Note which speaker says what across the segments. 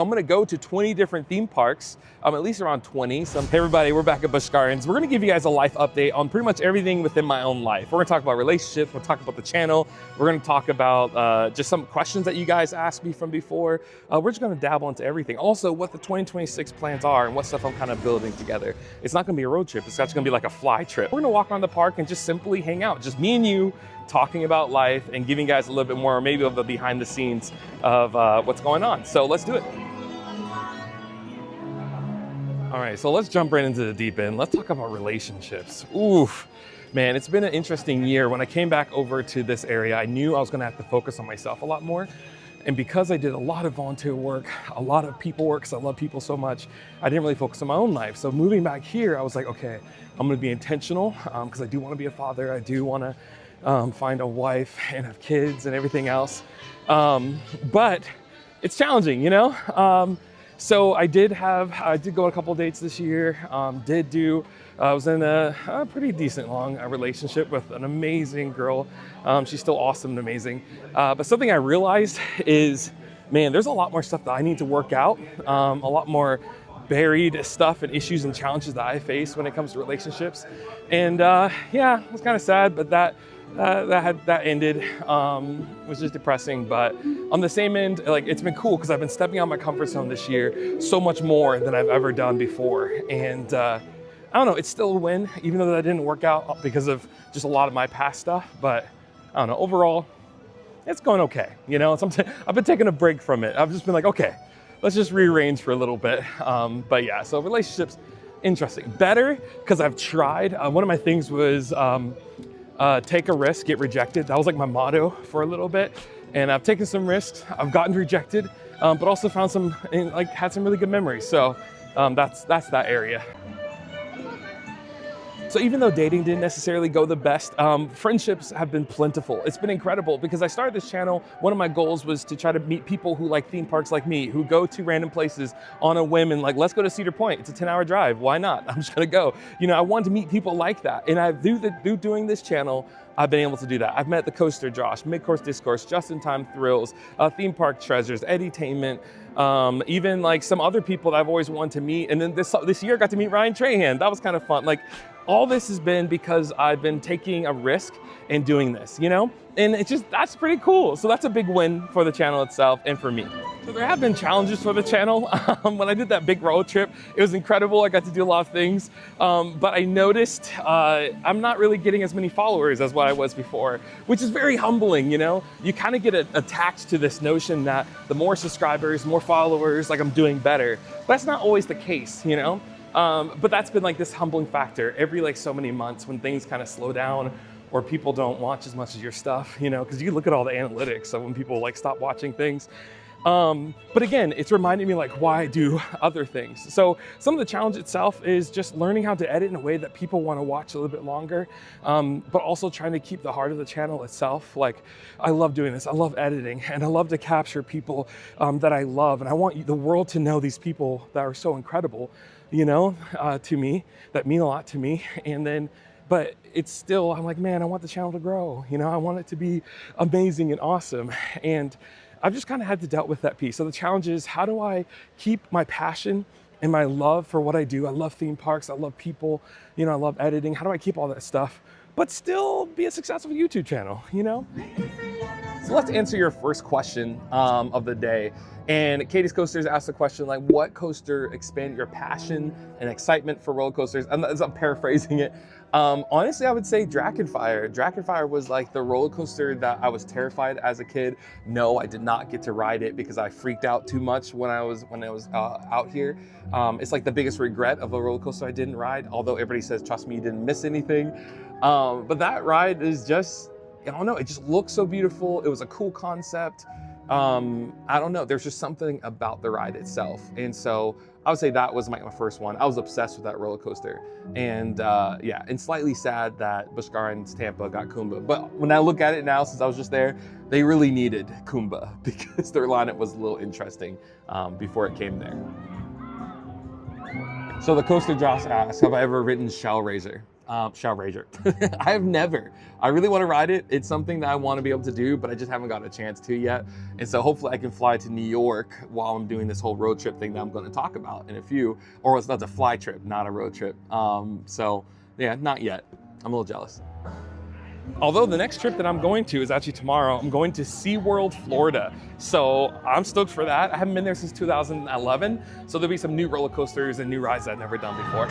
Speaker 1: I'm gonna go to 20 different theme parks, at least around 20. So, hey everybody, we're back at Busch Gardens. We're gonna give you guys a life update on pretty much everything within my own life. We're gonna talk about relationships, we'll talk about the channel, we're gonna talk about just some questions that you guys asked me from before. We're just gonna dabble into everything. Also, what the 2026 plans are and what stuff I'm kind of building together. It's not gonna be a road trip, it's actually gonna be like a fly trip. We're gonna walk around the park and just simply hang out, just me and you, talking about life and giving you guys a little bit more, maybe of the behind the scenes of what's going on. So let's do it. All right, so let's jump right into the deep end. Let's talk about relationships. Oof, man, it's been an interesting year. When I came back over to this area, I knew I was gonna have to focus on myself a lot more. And because I did a lot of volunteer work, a lot of people work, because I love people so much, I didn't really focus on my own life. So moving back here, I was like, okay, I'm gonna be intentional, because I do wanna be a father. I do wanna find a wife and have kids and everything else. But it's challenging, you know? So I did go on a couple of dates this year. I was in a pretty decent long relationship with an amazing girl. She's still awesome and amazing. But something I realized is, man, there's a lot more stuff that I need to work out. A lot more buried stuff and issues and challenges that I face when it comes to relationships. And yeah, it was kind of sad, but that ended. It was just depressing, but on the same end, like, it's been cool because I've been stepping out of my comfort zone this year so much more than I've ever done before. And I don't know, it's still a win, even though that didn't work out because of just a lot of my past stuff. But I don't know, overall, it's going okay. You know, I've been taking a break from it. I've just been like, okay, let's just rearrange for a little bit. But yeah, so relationships, interesting. Better because I've tried. One of my things was take a risk, get rejected. That was like my motto for a little bit. And I've taken some risks. I've gotten rejected, but also found had some really good memories. So that's that area. So even though dating didn't necessarily go the best, friendships have been plentiful. It's been incredible because I started this channel. One of my goals was to try to meet people who like theme parks like me, who go to random places on a whim and like, let's go to Cedar Point. It's a 10-hour drive. Why not? I'm just gonna go. You know, I wanted to meet people like that. And through doing this channel, I've been able to do that. I've met the Coaster Josh, Mid-Course Discourse, Just-in-Time Thrills, Theme Park Treasures, Eddytainment, even like some other people that I've always wanted to meet. And then this year I got to meet Ryan Trahan. That was kind of fun. Like, all this has been because I've been taking a risk and doing this, you know? And that's pretty cool. So that's a big win for the channel itself and for me. So there have been challenges for the channel. When I did that big road trip, it was incredible. I got to do a lot of things. But I noticed I'm not really getting as many followers as what I was before, which is very humbling, you know? You kind of get attached to this notion that the more subscribers, more followers, like I'm doing better. But that's not always the case, you know? But that's been like this humbling factor every like so many months when things kind of slow down or people don't watch as much of your stuff, you know, because you look at all the analytics of when people like stop watching things. But again, it's reminding me like why I do other things. So some of the challenge itself is just learning how to edit in a way that people want to watch a little bit longer, but also trying to keep the heart of the channel itself. Like, I love doing this. I love editing and I love to capture people that I love. And I want the world to know these people that are so incredible, you know, to me, that mean a lot to me. And then, but it's still, I'm like, man, I want the channel to grow. You know, I want it to be amazing and awesome. And I've just kind of had to deal with that piece. So the challenge is, how do I keep my passion and my love for what I do? I love theme parks, I love people, you know, I love editing. How do I keep all that stuff, but still be a successful YouTube channel, you know? So let's answer your first question of the day. And Katie's Coasters asked the question, like, what coaster expanded your passion and excitement for roller coasters? I'm paraphrasing it. Honestly, I would say Dragonfire. Dragonfire was like the roller coaster that I was terrified as a kid. No, I did not get to ride it because I freaked out too much when I was out here. It's like the biggest regret of a roller coaster I didn't ride, although everybody says, trust me, you didn't miss anything. But that ride is just, I don't know, it just looks so beautiful. It was a cool concept. I don't know, there's just something about the ride itself. And so I would say that was my first one. I was obsessed with that roller coaster. And yeah, and slightly sad that Busch Gardens Tampa got Kumba. But when I look at it now, since I was just there, they really needed Kumba because their lineup was a little interesting before it came there. So the Coaster Josh asked, have I ever ridden Shellraiser? Shellraiser. I have never. I really want to ride it. It's something that I want to be able to do, but I just haven't gotten a chance to yet. And so hopefully I can fly to New York while I'm doing this whole road trip thing that I'm going to talk about in a few, or it's not a fly trip, not a road trip. So yeah, not yet. I'm a little jealous. Although the next trip that I'm going to is actually tomorrow. I'm going to SeaWorld, Florida. So I'm stoked for that. I haven't been there since 2011. So there'll be some new roller coasters and new rides I've never done before.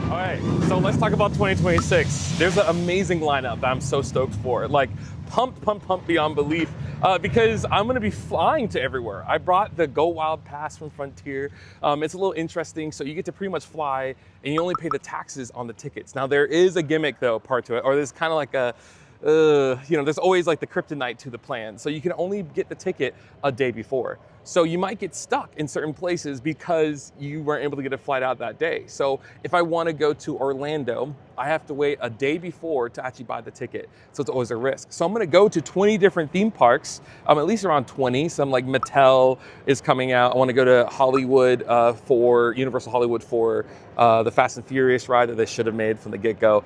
Speaker 1: All right, so let's talk about 2026. There's an amazing lineup that I'm so stoked for. Like pumped beyond belief because I'm gonna be flying to everywhere. I brought the Go Wild Pass from Frontier. It's a little interesting. So you get to pretty much fly and you only pay the taxes on the tickets. Now there is a gimmick though, part to it, or there's kind of like a, there's always like the kryptonite to the plan. So you can only get the ticket a day before. So you might get stuck in certain places because you weren't able to get a flight out that day. So if I want to go to Orlando, I have to wait a day before to actually buy the ticket. So it's always a risk. So I'm going to go to 20 different theme parks, at least around 20. Some like Mattel is coming out. I want to go to Hollywood for Universal Hollywood for the Fast and Furious ride that they should have made from the get-go.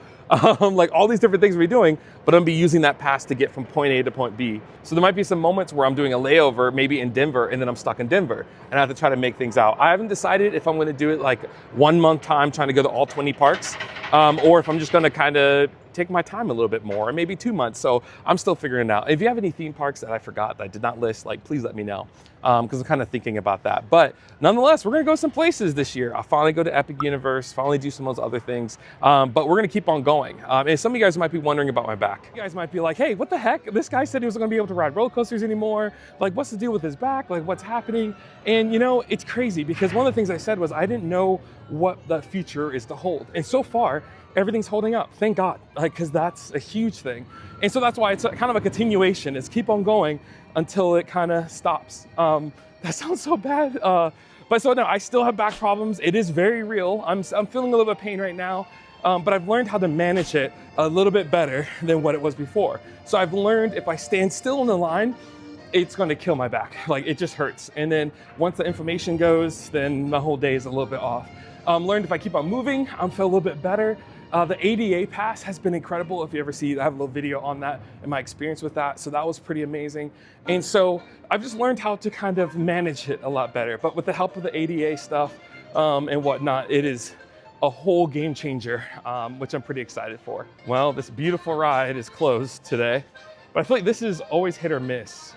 Speaker 1: Like all these different things we're doing, but I'm gonna be using that pass to get from point A to point B. So there might be some moments where I'm doing a layover, maybe in Denver, and then I'm stuck in Denver, and I have to try to make things out. I haven't decided if I'm gonna do it like 1 month time trying to go to all 20 parks, or if I'm just gonna kind of take my time a little bit more, or maybe 2 months. So I'm still figuring it out. If you have any theme parks that I forgot that I did not list, like please let me know, because I'm kind of thinking about that. But nonetheless, we're gonna go some places this year. I'll finally go to Epic Universe, finally do some of those other things, but we're gonna keep on going. And some of you guys might be wondering about my back. You guys might be like, hey, what the heck? This guy said he wasn't gonna be able to ride roller coasters anymore. Like, what's the deal with his back? Like, what's happening? And it's crazy because one of the things I said was I didn't know what the future is to hold. And so far, everything's holding up, thank God, because that's a huge thing. And so that's why it's kind of a continuation. It's keep on going until it kind of stops. That sounds so bad. But so no, I still have back problems. It is very real. I'm feeling a little bit of pain right now, but I've learned how to manage it a little bit better than what it was before. So I've learned if I stand still in the line, it's going to kill my back. Like it just hurts. And then once the inflammation goes, then the whole day is a little bit off. Learned if I keep on moving, I'm feel a little bit better. The ADA pass has been incredible. If you ever see, I have a little video on that and my experience with that. So that was pretty amazing. And so I've just learned how to kind of manage it a lot better. But with the help of the ADA stuff and whatnot, it is a whole game changer, which I'm pretty excited for. Well, this beautiful ride is closed today, but I feel like this is always hit or miss.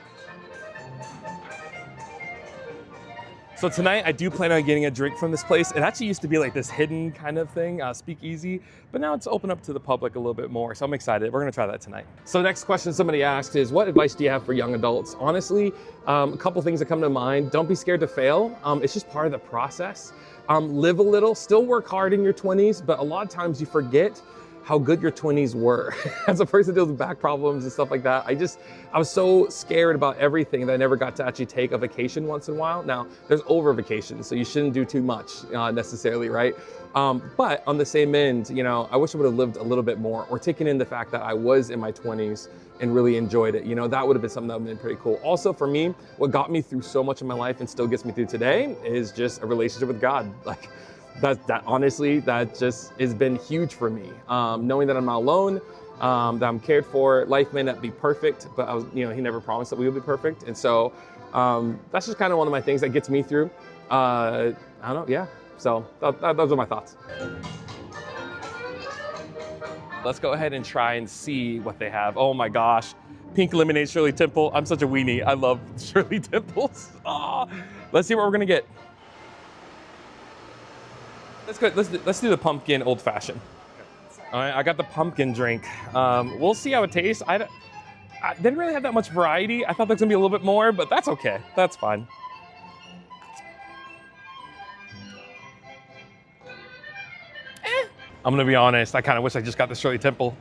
Speaker 1: So tonight I do plan on getting a drink from this place. It actually used to be like this hidden kind of thing, speakeasy, but now it's open up to the public a little bit more. So I'm excited. We're gonna try that tonight. So next question somebody asked is, what advice do you have for young adults? Honestly, a couple things that come to mind. Don't be scared to fail. It's just part of the process. Live a little, still work hard in your 20s, but a lot of times you forget how good your 20s were. As a person who deals with back problems and stuff like that, I was so scared about everything that I never got to actually take a vacation once in a while. Now, there's over vacations, so you shouldn't do too much necessarily, right? But on the same end, I wish I would have lived a little bit more or taken in the fact that I was in my 20s and really enjoyed it. That would have been something that would have been pretty cool. Also for me, what got me through so much of my life and still gets me through today is just a relationship with God. Like, that honestly, that just has been huge for me. Knowing that I'm not alone, that I'm cared for. Life may not be perfect, but He never promised that we would be perfect. And so that's just kind of one of my things that gets me through. I don't know, yeah. So those are my thoughts. Let's go ahead and try and see what they have. Oh my gosh, pink lemonade Shirley Temple. I'm such a weenie. I love Shirley Temples. Oh, let's see what we're gonna get. Let's do the pumpkin old fashioned. All right, I got the pumpkin drink. We'll see how it tastes. I didn't really have that much variety. I thought there was gonna be a little bit more, but that's okay. That's fine. I'm gonna be honest. I kind of wish I just got the Shirley Temple.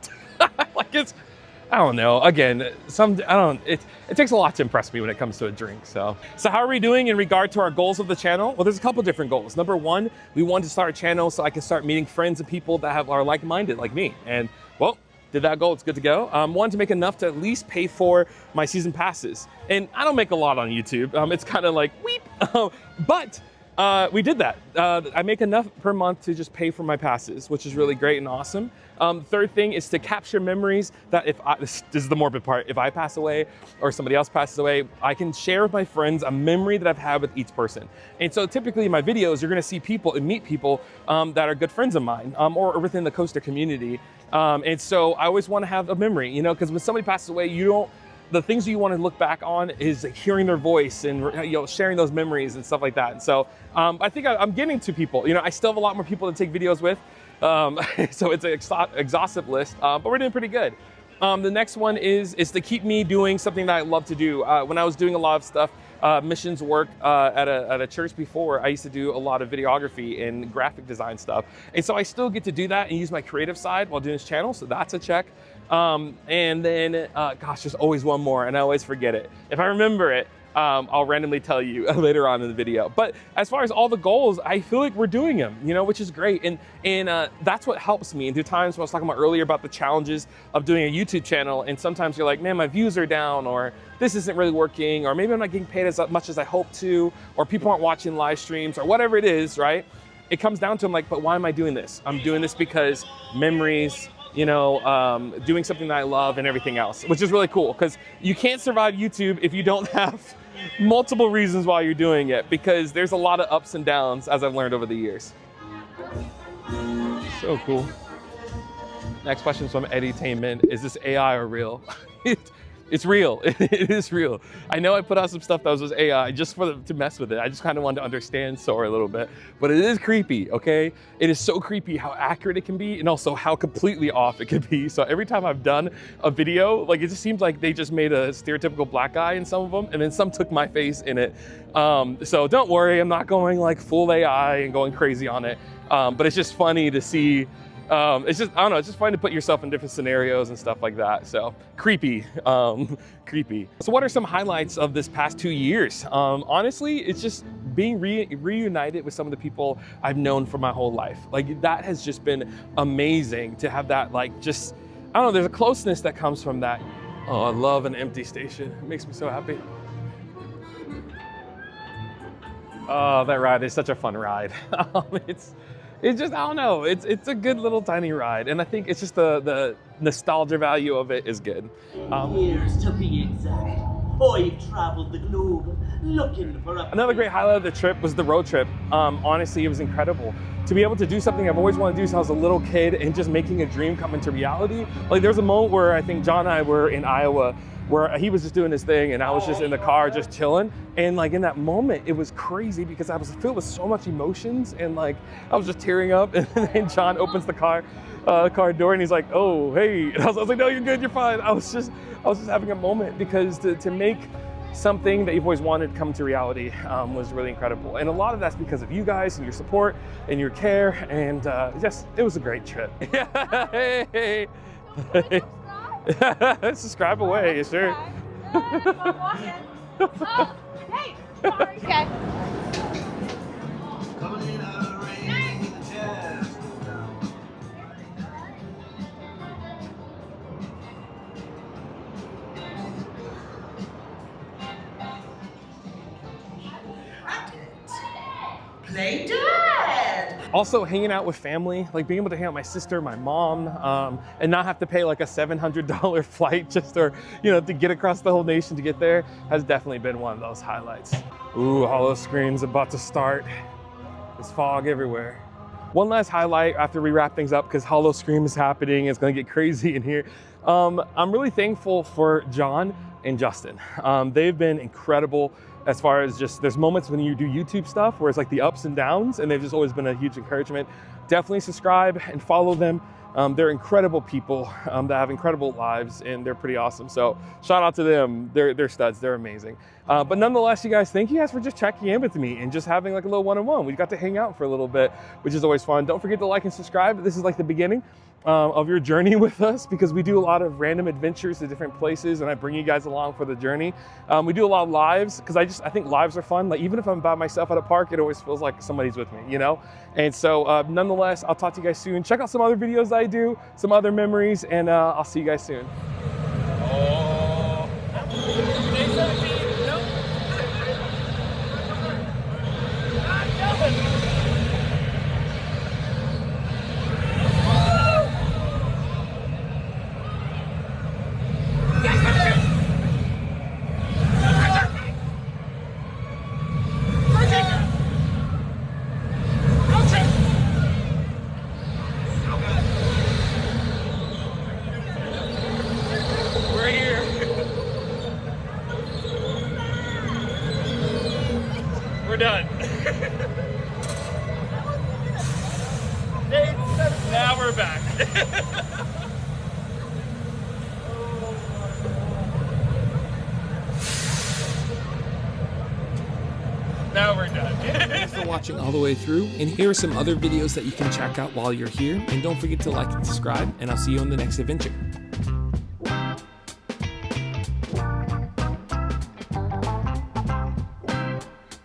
Speaker 1: I don't know. Again, it takes a lot to impress me when it comes to a drink. So how are we doing in regard to our goals of the channel? Well, there's a couple different goals. Number one, we want to start a channel so I can start meeting friends and people that are like-minded like me. And well, did that goal, it's good to go. Wanted to make enough to at least pay for my season passes. And I don't make a lot on YouTube. It's kind of like, weep. But We did that. I make enough per month to just pay for my passes, which is really great and awesome. Third thing is to capture memories that this is the morbid part, if I pass away or somebody else passes away, I can share with my friends a memory that I've had with each person. And so typically in my videos, you're gonna see people and meet people that are good friends of mine or within the coaster community. And so I always wanna have a memory, you know, because when somebody passes away, the things you want to look back on is hearing their voice and sharing those memories and stuff like that. And so I think I'm getting to people. You know, I still have a lot more people to take videos with. So it's an exhaustive list, but we're doing pretty good. The next one is to keep me doing something that I love to do. When I was doing a lot of stuff, missions work at a church before, I used to do a lot of videography and graphic design stuff. And so I still get to do that and use my creative side while doing this channel. So that's a check. And then, gosh, there's always one more and I always forget it. If I remember it, I'll randomly tell you later on in the video. But as far as all the goals, I feel like we're doing them, you know, which is great. And that's what helps me. And through times when I was talking about earlier about the challenges of doing a YouTube channel, and sometimes you're like, man, my views are down, or this isn't really working, or maybe I'm not getting paid as much as I hope to, or people aren't watching live streams, or whatever it is, right? It comes down to, I'm like, but why am I doing this? I'm doing this because memories, you know, doing something that I love and everything else, which is really cool because you can't survive YouTube if you don't have multiple reasons why you're doing it, because there's a lot of ups and downs, as I've learned over the years. So cool. Next question is from Eddytainment. Is this AI or real? It's real. It is real. I know I put out some stuff that was AI just to mess with it. I just kind of wanted to understand Sora a little bit, but it is creepy, okay? It is so creepy how accurate it can be and also how completely off it can be. So every time I've done a video, like it just seems like they just made a stereotypical black guy in some of them, and then some took my face in it. So don't worry, I'm not going like full AI and going crazy on it, but it's just funny to see. It's just, I don't know, it's just fun to put yourself in different scenarios and stuff like that. So creepy, creepy. So what are some highlights of this past 2 years? Honestly, it's just being reunited with some of the people I've known for my whole life. Like that has just been amazing to have that, like just, I don't know, there's a closeness that comes from that. Oh, I love an empty station. It makes me so happy. Oh, that ride is such a fun ride. It's just, I don't know, it's a good little tiny ride. And I think it's just the nostalgia value of it is good.
Speaker 2: Years to be exact. I've traveled the globe looking for
Speaker 1: Another great highlight of the trip was the road trip. Honestly, it was incredible. To be able to do something I've always wanted to do since I was a little kid and just making a dream come into reality. Like there was a moment where I think John and I were in Iowa where he was just doing his thing and I was just in the car just chilling. And like in that moment, it was crazy because I was filled with so much emotions and like I was just tearing up. And then John opens the car door and he's like, oh, hey. And I was like, no, you're good, you're fine. I was just having a moment because to make something that you've always wanted come to reality was really incredible. And a lot of that's because of you guys and your support and your care. And just, it was a great trip. Hey. Subscribe away, sure.
Speaker 3: Hey, sorry. Okay.
Speaker 2: Play dead.
Speaker 1: Also hanging out with family, like being able to hang out with my sister, my mom, and not have to pay like a $700 flight just to get across the whole nation to get there has definitely been one of those highlights. Ooh, Hollow Scream's about to start. There's fog everywhere. One last highlight after we wrap things up, because Hollow Scream is happening, it's gonna get crazy in here. I'm really thankful for John and Justin. They've been incredible as far as just, there's moments when you do YouTube stuff where it's like the ups and downs, and they've just always been a huge encouragement. Definitely subscribe and follow them. They're incredible people that have incredible lives, and they're pretty awesome. So shout out to them. They're studs, they're amazing. But nonetheless, you guys, thank you guys for just checking in with me and just having like a little one-on-one. We got to hang out for a little bit, which is always fun. Don't forget to like and subscribe. This is like the beginning of your journey with us, because we do a lot of random adventures to different places, and I bring you guys along for the journey. We do a lot of lives, because I think lives are fun. Like even if I'm by myself at a park, it always feels like somebody's with me, you know? And so nonetheless, I'll talk to you guys soon. Check out some other videos I do, some other memories, and I'll see you guys soon. Oh. done. Now we're back. Now we're done. Thanks for watching all the way through, and here are some other videos that you can check out while you're here. And don't forget to like and subscribe, and I'll see you on the next adventure.